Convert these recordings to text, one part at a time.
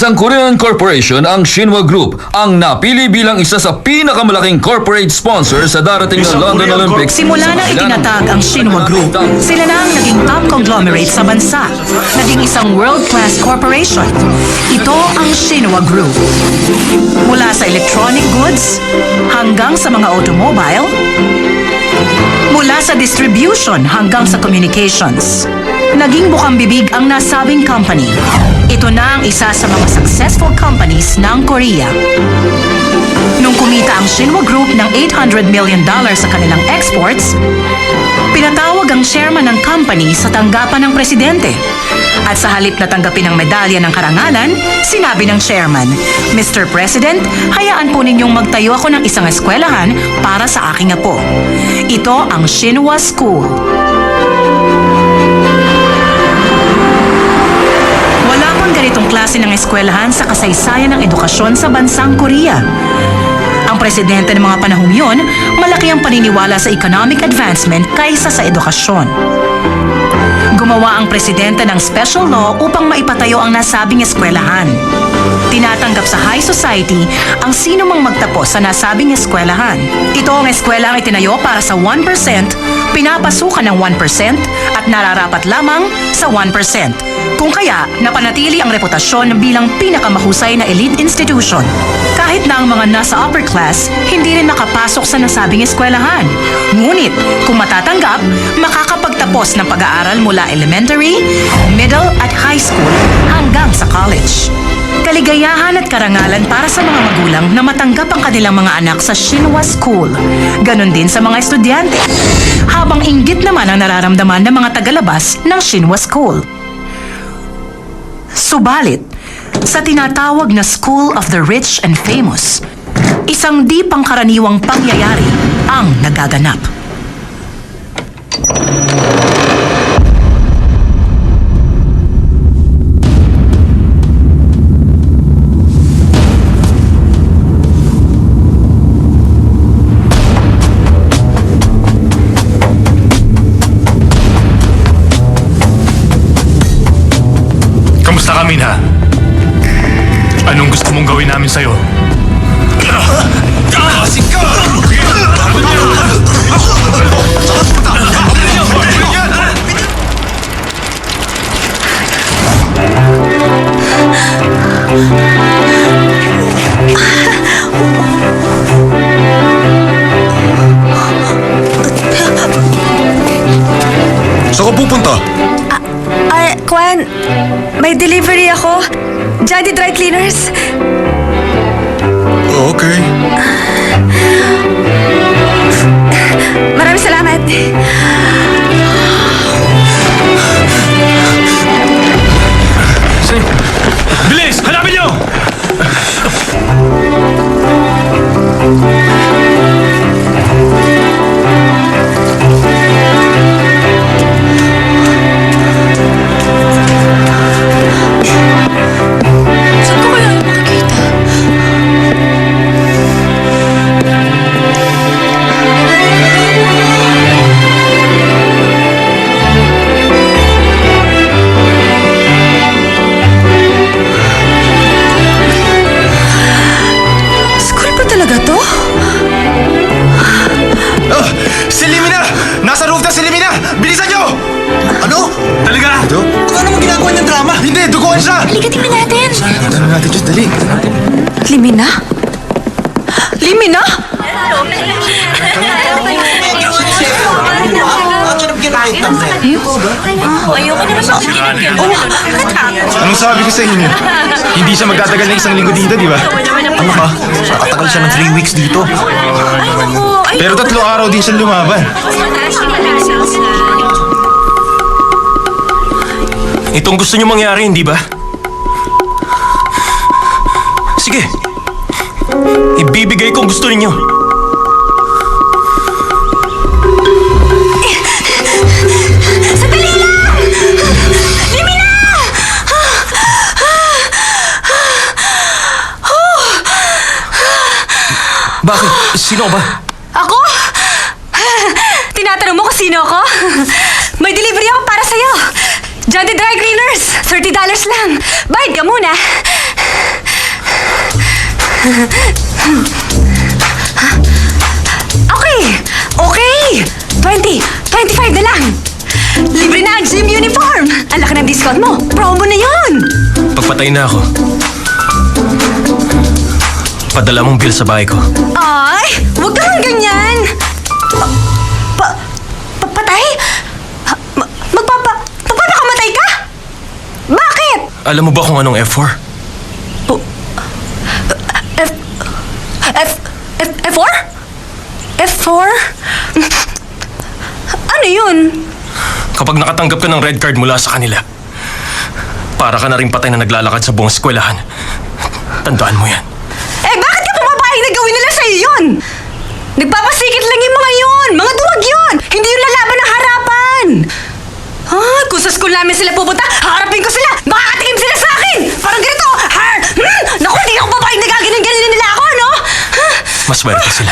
Isang Korean corporation ang Shinwa Group ang napili bilang isa sa pinakamalaking corporate sponsor sa darating na London Olympics. Simula nang itinatag ang Shinwa Group, sila na ang naging top conglomerate sa bansa. Naging isang world-class corporation. Ito ang Shinwa Group. Mula sa electronic goods hanggang sa mga automobile, mula sa distribution hanggang sa communications. Naging bukang bibig ang nasabing company. Ito na ang isa sa mga successful companies ng Korea. Nung kumita ang Shinwa Group ng $800 million sa kanilang exports, pinatawag ang chairman ng company sa tanggapan ng presidente. At sa halip na tanggapin ang medalya ng karangalan, sinabi ng chairman, "Mr. President, hayaan po ninyong magtayo ako ng isang eskwelahan para sa aking apo. Ito ang Shinwa School." Wala pang ganitong klase ng eskwelahan sa kasaysayan ng edukasyon sa bansang Korea. Ang presidente ng mga panahong yun, malaki ang paniniwala sa economic advancement kaysa sa edukasyon. Gumawa ang presidente ng special law upang maipatayo ang nasabing eskwelahan. Tinatanggap sa high society ang sino mang magtapos sa nasabing eskwelahan. Ito ang eskwela ang itinayo para sa 1%, pinapasukan ng 1% at nararapat lamang sa 1%. Kung kaya, napanatili ang reputasyon bilang pinakamahusay na elite institution. Kahit na ang mga nasa upper class, hindi rin makapasok sa nasabing eskwelahan. Ngunit, kung matatanggap, makakapagtapos ng pag-aaral mula elementary, middle at high school hanggang sa college. Kaligayahan at karangalan para sa mga magulang na matanggap ang kanilang mga anak sa Shinwa School. Ganon din sa mga estudyante. Habang inggit naman ang nararamdaman ng mga tagalabas ng Shinwa School. Subalit, sa tinatawag na School of the Rich and Famous, isang di pangkaraniwang pangyayari ang nagaganap. Kamusta kami na? Anong gusto mong gawin namin sa'yo? Saan ka pupunta? Kwan, may delivery ako. Jadi Dry Cleaners. Okay. Maraming salamat. Bilis! Hanapin niyo! Saan ko kaya yung makikita? School pa talaga to? Si Limina! Nasa roof na si Limina! Bilisan nyo! Ano? Talaga? Ito? Kung ano mo ginagawa niyang drama? Hindi, duguan siya! Halika, tingnan natin. Ano natin, Diyos, dali. Limina? Limina? Ayoko naman sa Anong sabi ko sa inyo? Hindi siya magtatagal ng isang linggo dito, di ba? Ano ka? Nakatagal siya ng 3 weeks dito. Pero 3 araw din siya lumaban. Itong gusto niyo mangyari, hindi ba? Sige. Ibibigay ko ang gusto ninyo. Sandali lang! Limina! Bakit? Sino ba? Ako? Tinatanong mo kung sino ako? May delivery ako para sa'yo. Jadi Dry Cleaners, $30 lang. Bayad ka muna. Okay! 20, 25 na lang! Libre na ang gym uniform! Ang laki ng discount mo! Promo na yon! Pagpatay na ako, padala mong bill sa bahay ko. Ay! Huwag ka lang ganyan! Patay? Magpapakamatay ka? Bakit? Alam mo ba kung anong F4? F4? F4? Ano yun? Kapag nakatanggap ka ng red card mula sa kanila, para ka na rin patay na naglalakad sa buong eskwelahan. Tandaan mo yan. Bakit ka pumapayag na gawin nila sa'yo yun? Nagpapasikit lang yung mga yun! Mga duwag yun! Hindi yung lalaban ng harapan! Kung sa school namin sila pupunta, harapin ko sila! Makakatingin sila sa akin! Parang ganito! Naku, hindi ako papayag na gaganin nila ako, no? Maswerte sila.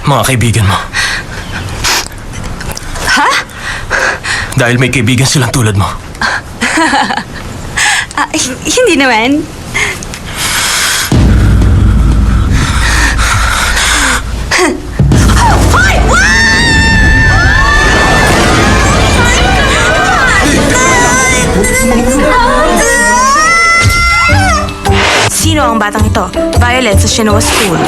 Mga kaibigan mo. Ha? Dahil may kaibigan silang tulad mo. Hindi naman. Sino ang batang ito? Violet sa Shinwa School.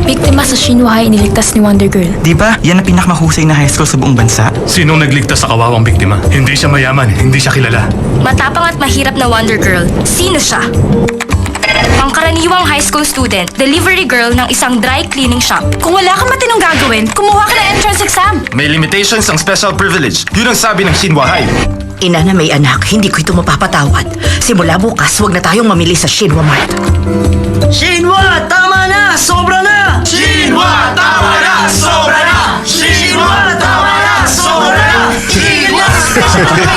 Biktima sa Shinwa High iniligtas ni Wonder Girl. Di ba? Yan ang pinakamahusay na high school sa buong bansa. Sinong nagligtas sa kawawang biktima? Hindi siya mayaman, hindi siya kilala. Matapang at mahirap na Wonder Girl. Sino siya? Pangkaraniwang high school student, delivery girl ng isang dry cleaning shop. Kung wala kang matinong gagawin, kumuha ka ng entrance exam. May limitations ang special privilege. Yun ang sabi ng Shinwa High. Ina na may anak, hindi ko ito mapapatawad. Simula bukas, huwag na tayong mamili sa Shinwa Mart. Shinwa, tama na! Sobra na! Shinwa, tama na! Sobra na! Shinwa, tama na! Sobra na! Shinwa!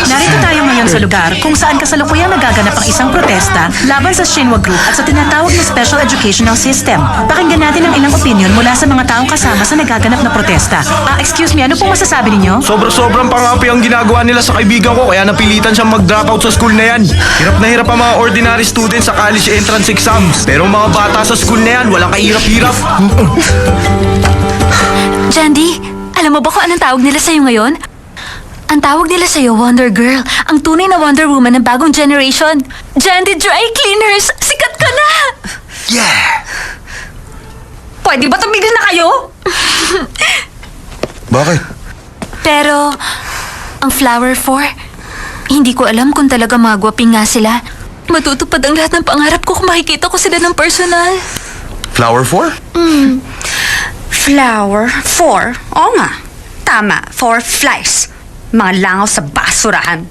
Narito tayo ngayon sa lugar kung saan kasalukuyang nagaganap ang isang protesta laban sa Shinwa Group at sa tinatawag na Special Educational System. Pakinggan natin ang ilang opinion mula sa mga taong kasama sa nagaganap na protesta. Excuse me, ano pong masasabi ninyo? Sobrang pangapi ang ginagawa nila sa kaibigan ko kaya napilitan siyang mag-drop out sa school na yan. Hirap na hirap ang mga ordinary students sa college entrance exams. Pero mga bata sa school na yan, walang kahirap-hirap. Jandy, alam mo ba kung anong tawag nila sa'yo ngayon? Ang tawag nila sa'yo, Wonder Girl. Ang tunay na Wonder Woman ng bagong generation. Jandy Dry Cleaners, sikat ka na! Yeah! Pwede ba tumigil na kayo? Bakit? Pero, ang Flower 4, hindi ko alam kung talaga magwaping nga sila. Matutupad ang lahat ng pangarap ko kung makikita ko sila ng personal. Flower 4? Flower 4? Oo nga. Tama, 4 flies. Mga langaw sa basurahan.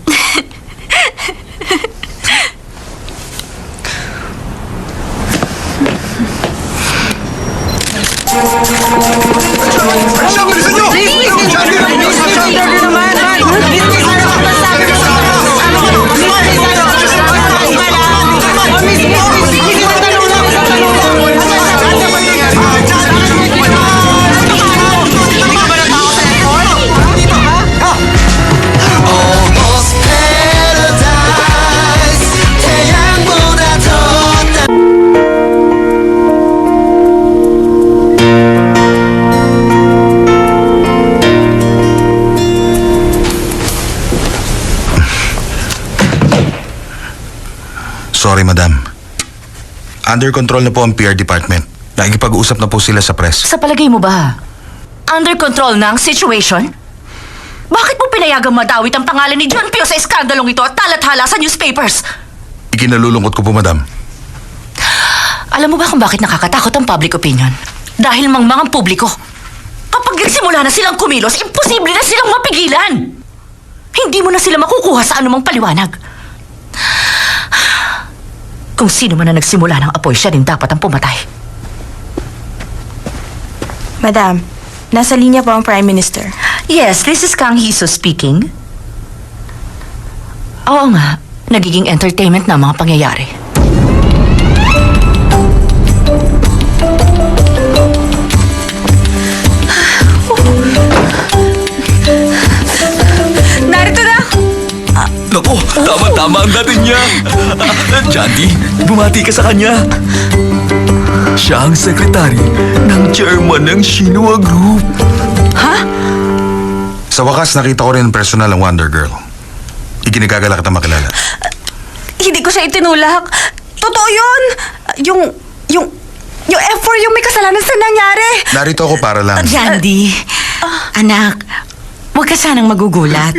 Sorry, madam. Under control na po ang PR department. Nakikipag-usap na po sila sa press. Sa palagay mo ba, under control na ang situation? Bakit mo pinayagang madawit ang pangalan ni John Pio sa iskandalong ito at talathala sa newspapers? Ikinalulungkot ko po, madam. Alam mo ba kung bakit nakakatakot ang public opinion? Dahil mangmangang publiko. Kapag nagsimula na silang kumilos, imposible na silang mapigilan. Hindi mo na sila makukuha sa anumang paliwanag. Kung sino man na nagsimula ng apoy, siya din dapat ang pumatay. Madam, nasa linya po ang Prime Minister. Yes, this is Kang Hiso speaking. Oo nga, nagiging entertainment na ang mga pangyayari. Narito na! Naku, tama Tama ang dating niya. Jandy, bumati ka sa kanya. Siya ang sekretary ng chairman ng Shinwa Group. Sa wakas, nakita ko rin personal ang Wonder Girl. Ikinagagala kita makilala. Hindi ko siya itinulak. Totoo yun. Yung F4 yung may kasalanan sa nangyari. Narito ako para lang. Jandy, anak, huwag ka sanang magugulat.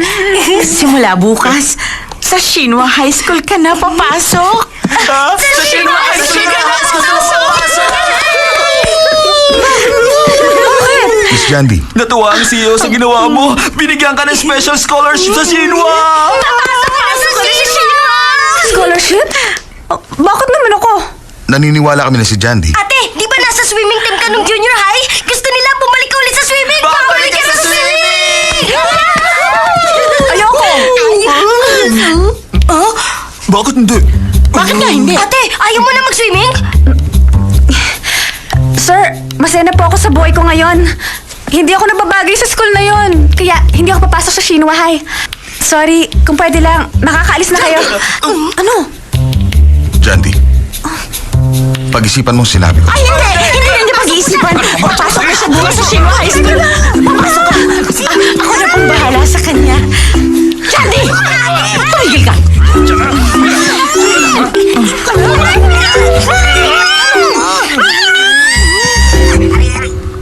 Simula bukas, sa Shinwa High School ka na papasok. Sa Shinwa High School ka na papasok! Miss Jandy, Natuwa ang CEO sa ginawa mo. Binigyan ka ng special scholarship sa Shinwa. Pasok ka sa Shinwa! Scholarship? Bakit naman ako? naniniwala kami na si Jandy. Ate, di ba nasa swimming team ka nung junior high? Gusto nila bumalik ka ulit sa swimming! Babalik ka sa swimming! Ayoko! Bakit hindi? Bakit nga hindi? Ate, ayaw mo na mag-swimming? Sir, masaya na po ako sa buhay ko ngayon. Hindi ako nababagay sa school na yon. Kaya hindi ako papasok sa Shinwa High. Sorry, kung pwede lang, makakaalis na kayo. Ano? Jandy, pag-isipan mo sinabi ko. Ay, hindi! Hindi pag-iisipan. Papasok ka sa buhay sa Shinwa High School. Papasok ka. Ako na pong bahala sa kanya. Jandy! Tumigil ka!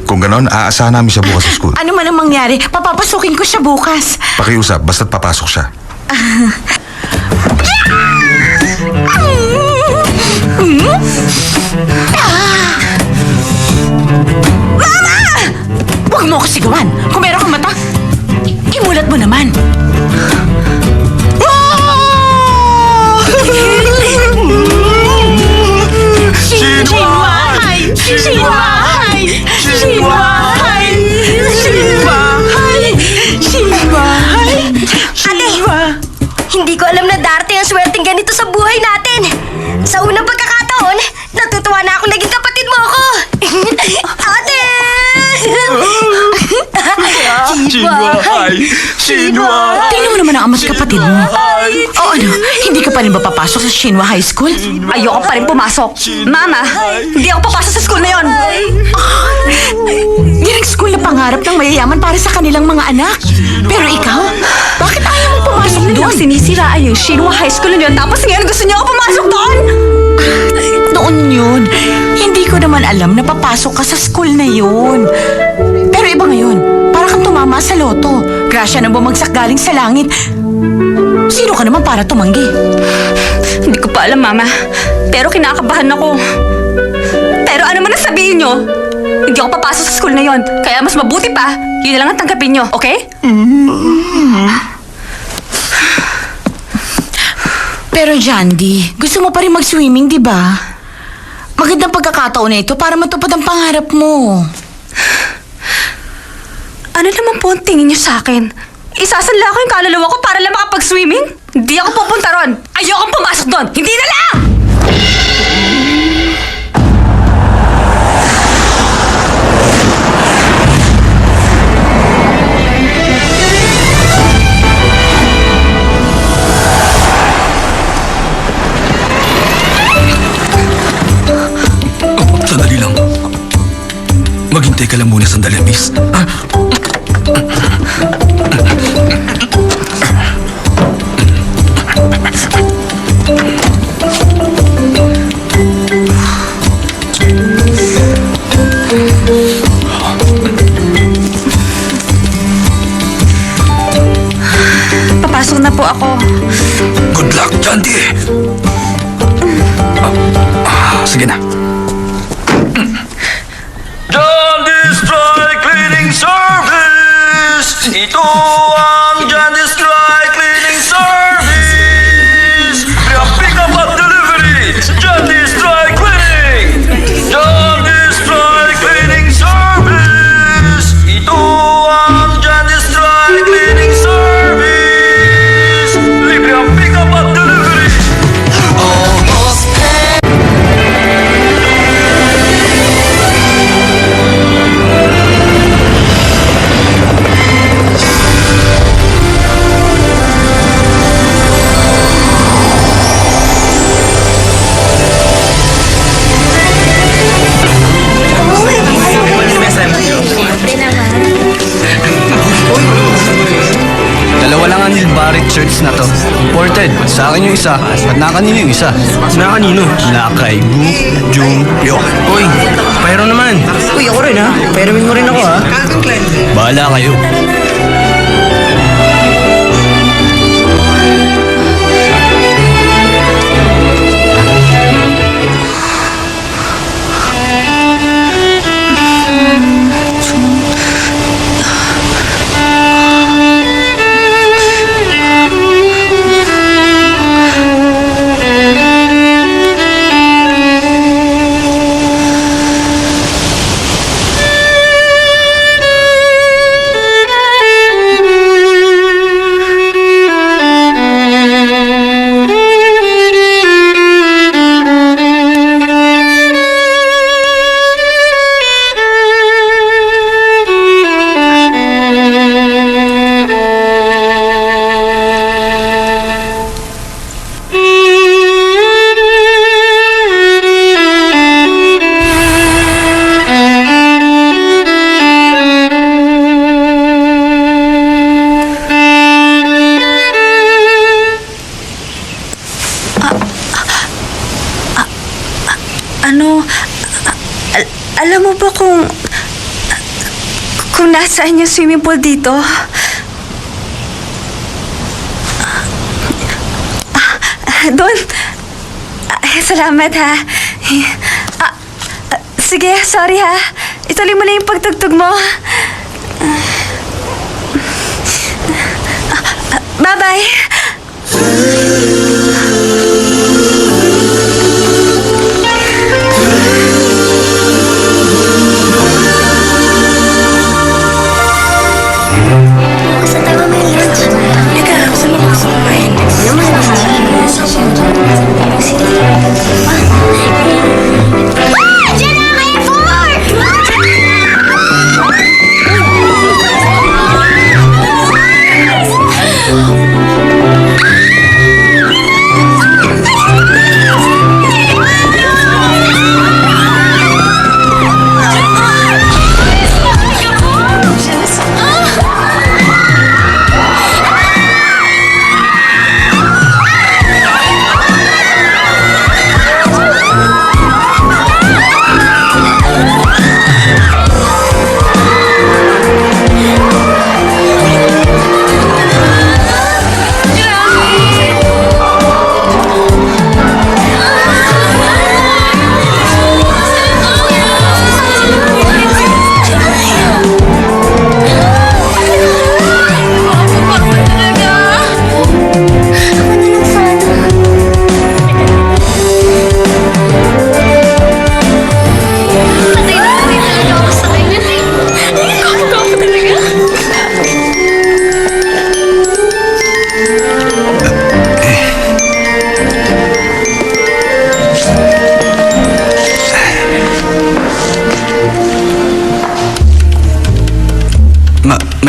Kung ganon, aasahan namin siya bukas sa school. Ano man ang mangyari, papapasukin ko siya bukas. Pakiusap, basta't papasok siya. Huwag mo ako sigawan. Kung meron kang mata, imulat mo naman. Shinwa High! Shinwa High! Shinwa High! Shinwa High! Shinwa High! Ate, hindi ko alam na darating ang swerteng ganito sa buhay natin. Sa unang pagkakataon, natutuwa na akong naging kapatid mo ako. Ate! Shinwa High! Shinwa High! Tingnan mo naman ang ama't kapatid mo. O ano, hindi ka pa rin ba papasok sa Shinwa High School? Ayoko pa rin pumasok. Mama, hindi ako papasok sa school na yon. Yan ang school na pangarap ng mayayaman para sa kanilang mga anak. Pero ikaw, bakit ayaw mong pumasok doon? Sinisiraan yung Shinwa High School na yun, tapos ngayon gusto niyo ako pumasok doon? Noon yun, hindi ko naman alam na papasok ka sa school na yun. Pero iba ngayon, para kang tumama sa loto. Grasya na bumagsak galing sa langit. Sino ka naman para tumanggi? Hindi ko pa alam, Mama. Pero kinakabahan ako. Pero ano man ang sabihin nyo, hindi ako papasok sa school na yon. Kaya mas mabuti pa, yun na lang ang tanggapin nyo, okay? Pero Jandy, gusto mo pa rin mag-swimming, di ba? Magandang pagkakataon na ito para matupad ang pangarap mo. Ano naman po ang tingin nyo sa akin? Isasanla ko yung kaluluwa ko para lang makapag-swimming? Hindi ako pupunta ron. Ayokong pumasok doon. Hindi na lang! Sandali lang. Maghintay ka lang muna sandali, miss. Papasok na po ako. Good luck, Jandy! Sige na. Jandy's Dry Cleaning Service! Ito ang Jandy's Dry Cleaning Service! Pick up at delivery! Jandy's Dry Cleaning! Jandy's Dry Cleaning Service! Ito ang Jandy's Dry Cleaning Service! Libre ang pick up at delivery! Almost shirts na to. Imported. Sa akin yung isa. At nakanino yung isa? Nakanino? Nakay Book Jung Yo. Uy, pero naman. Uy, ako rin ha. Pairumin mo rin ako ha. Bahala kayo. Alam mo ba kung nasaan yung swimming pool dito? Doon. Salamat ha. Sige, sorry ha. Ituloy mo na yung pagtugtog mo. Bye-bye.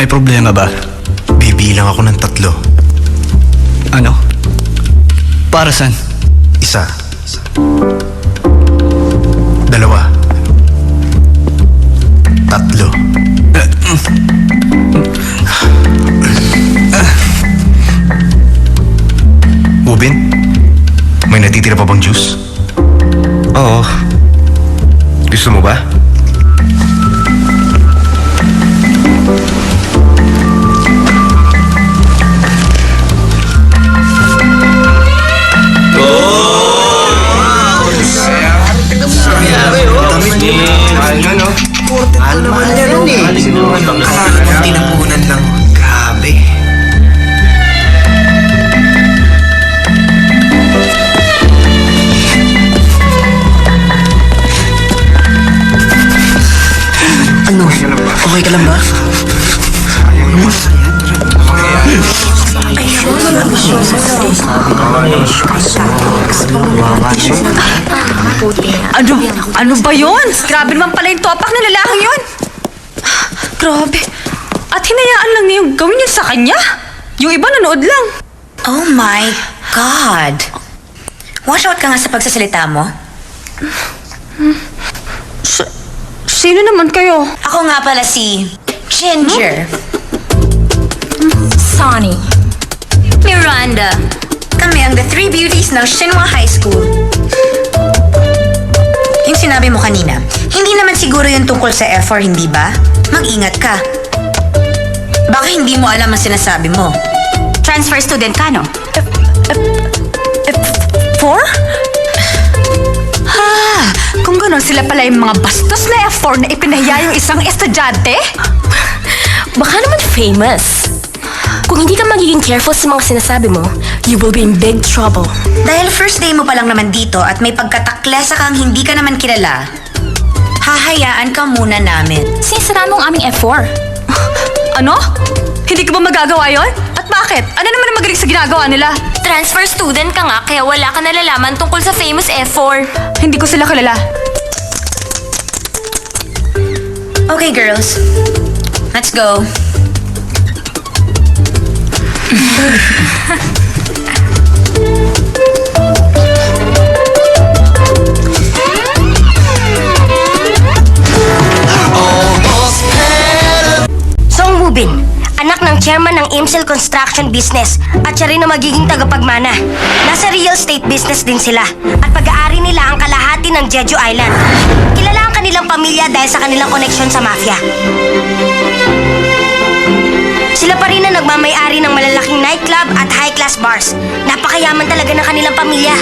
May problema ba? Bibilang ako ng 3. Ano? Para saan? 1. 2. 3. Ubin? May natitira pa bang juice? Oo. Gusto mo ba? Tinapunan lang. Grabe. Ano? Okay ka lang ba? Ano ba yun? Grabe naman pala yung topak ng lalaking yun. Grabe. At hinayaan lang niya yung gawin niya sa kanya? Yung iba nanood lang. Oh my God! Watch out ka nga sa pagsasalita mo. Sino naman kayo? Ako nga pala si Ginger. Sonny. Miranda, kami ang The Three Beauties ng Shinhua High School. Yung sinabi mo kanina, hindi naman siguro yung tungkol sa F4, hindi ba? Mag-ingat ka. Baka hindi mo alam ang sinasabi mo. Transfer student ka, no? F4? Kung gano'n sila pala yung mga bastos na F4 na ipinahiya yung isang estudyante? Baka naman famous. Kung hindi ka magiging careful sa mga sinasabi mo, you will be in big trouble. Dahil first day mo pa lang naman dito at may pagkataklesa kang hindi ka naman kilala, hahayaan ka muna namin. Sinisiraan mo ang aming F4. Ano? Hindi ka ba magagawa yon? At bakit? Ano naman ang magaling sa ginagawa nila? Transfer student ka nga, kaya wala ka nalalaman tungkol sa famous F4. Hindi ko sila kilala. Okay, girls. Let's go. Song Wubin, anak ng chairman ng Imsil Construction Business at siya rin ang magiging tagapagmana. Nasa real estate business din sila at pag-aari nila ang kalahati ng Jeju Island. Kilala ang kanilang pamilya dahil sa kanilang koneksyon sa mafia. Sila pa rin ang nagmamay-ari ng malalaking nightclub at high-class bars. Napakayaman talaga ng kanilang pamilya.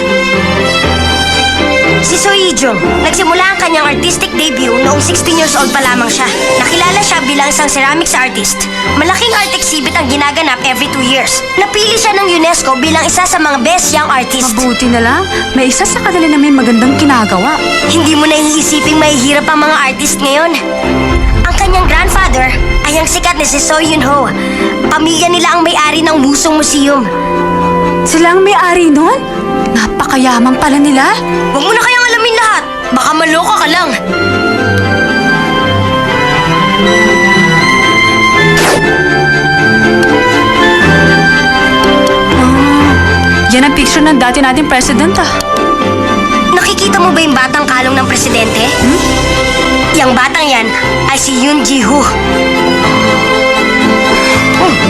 Si So Hee-jung, nagsimula ang kanyang artistic debut noong 16 years old pa lamang siya. Nakilala siya bilang isang ceramics artist. Malaking art exhibit ang ginaganap every 2 years. Napili siya ng UNESCO bilang isa sa mga best young artist. Mabuti na lang, may isa sa kanila na may magandang ginagawa. Hindi mo na iisiping mahihirap ang mga artist ngayon. Ang kanyang grandfather ay ang sikat na si So Yun-ho. Pamilya nila ang may-ari ng Musong Museum. Sila ang may-ari nun? Napakayaman pala nila. Huwag mo na kayang alamin lahat. Baka maloka ka lang. Yan ang picture ng dati nating president Nakikita mo ba yung batang kalong ng presidente? Yang batang yan ay si Yoon Ji-hoo.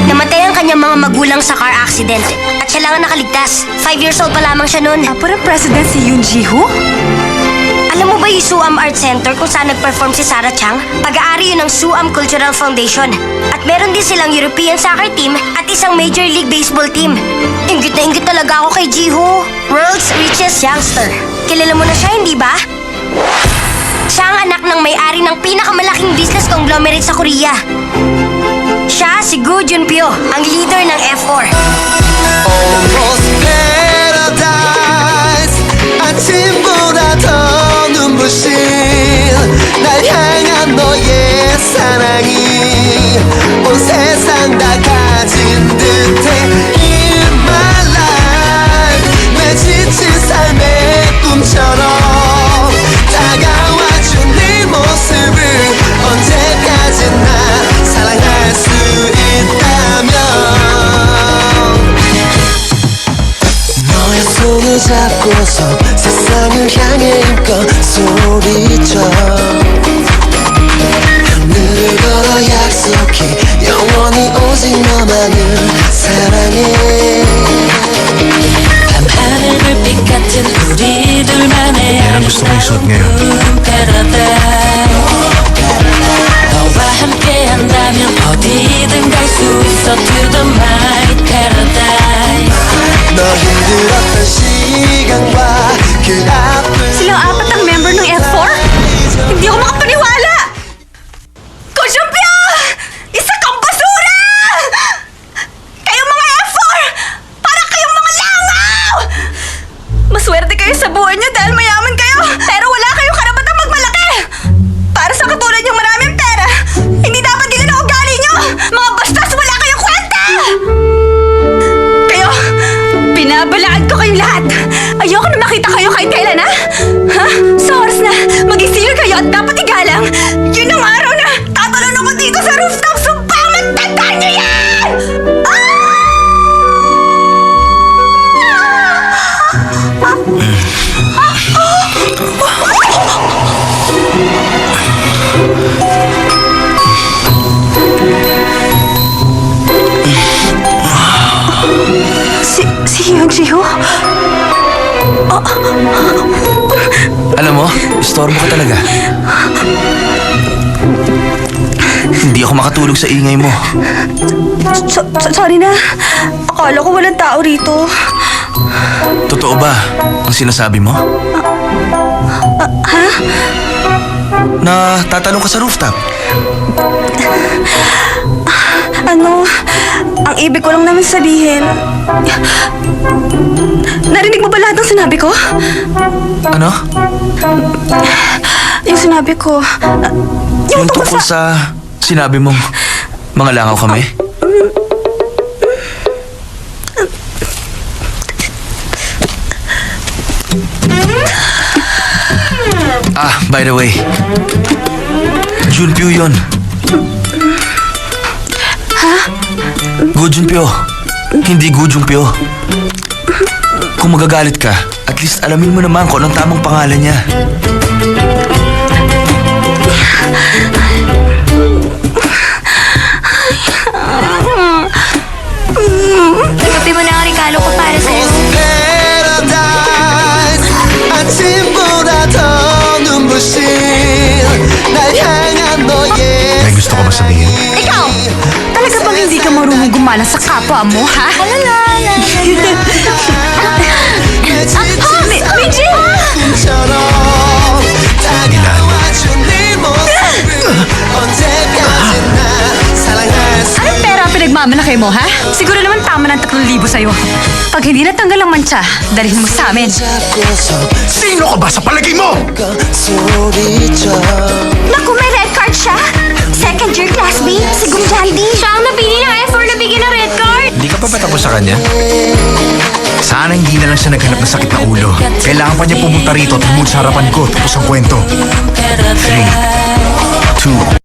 Namatay ang kanyang mga magulang sa car accident at siya lang ang nakaligtas. 5 years old pa lamang siya noon. Apo ng president si Yoon Ji-hoo? Alam mo ba yung Suam Art Center kung saan nag-perform si Sarah Chang? Pag-aari yun ng Suam Cultural Foundation. At meron din silang European soccer team at isang Major League Baseball team. Ingit na ingit talaga ako kay Ji-hoo. World's richest youngster. Kilala mo na siya, hindi ba? Siya ang anak ng may-ari ng pinakamalaking business conglomerate sa Korea. Siya si Go Junpyo, ang leader ng F4. Almost paradise 아침보다 더 눈부신 날 향한 너의 사랑이 온 세상 다 가진 듯해 In my life 내 지친 삶의 꿈처럼 다가와준 네 모습을 언제까지나 사랑할 수 있다면 너의 손을 잡고서 세상을 향해 힘껏 소리쳐 하늘을 걸어 약속해 영원히 오직 너만을 사랑해 밤하늘 불빛 같은 우리들만의 Yan ang gusto kong isuot ngayon. 너와 함께 한다면 어디든 갈 수 있어 To the my paradise 너 힘들었던 시간과 그 아픔 Silang apat ang member ng F4? Hindi ako makapaniwala! Go Junpyo! Isa kang basura! Kayong mga F4! Para kayong mga langaw! Maswerte kayo sa buhay niyo dahil mayaman kayo, pero wala kayong karapatang magmalaki! Para sa katulad yung maraming pera, hindi dapat ganyan ang ugali niyo! Mga bastos, wala kayong kwenta! Kayo, binabalaan ko kayong lahat! Ayoko na makita kayo kahit kailan, ha? Ha? Sa oras na maging senior kayo at dapat igalang, yun ang araw na tatalon ako dito sa rooftop! Sumpang tandaan niyo yan! Hyunjiho? Alam mo, istorbo ka talaga. Hindi ako makatulog sa ingay mo. Sorry na. Akala ko walang tao rito. Totoo ba ang sinasabi mo? Ha? Na tatanong ka sa rooftop? Ano? Ang ibig ko lang naman sabihin. Narinig mo ba lahat ng sinabi ko? Ano? Yung sinabi ko. Yung tungkol sa sinabi mong mga langaw kami? By the way, Junpyo yun. Ha? Go Junpyo. Hindi Go Junpyo. Kung magagalit ka, at least alamin mo naman kung anong tamang pangalan niya. Ikapi mo na ang regalo ko para sa'yo. May gusto ka ba sabihin? Ikaw! Talaga bang hindi ka marunong gumala sa kapwa mo, ha? Minji! Anong pera ang pinagmamalaki mo, ha? Siguro naman tama ng 3,000 sa'yo. Pag hindi natanggal ang mantsa, dalhin mo sa amin. Sino ka ba sa palagay mo? Naku, may red card siya. Second year class B, si Gunjaldi. Siya ang napili ng F4 na bigyan ng red card. Hindi ka pa ba tapos sa kanya? Sana hindi na lang siya naghanap ng sakit na ulo. Kailangan pa niya pumunta rito at lumul sa harapan ko tapos ang kwento. 3, 2,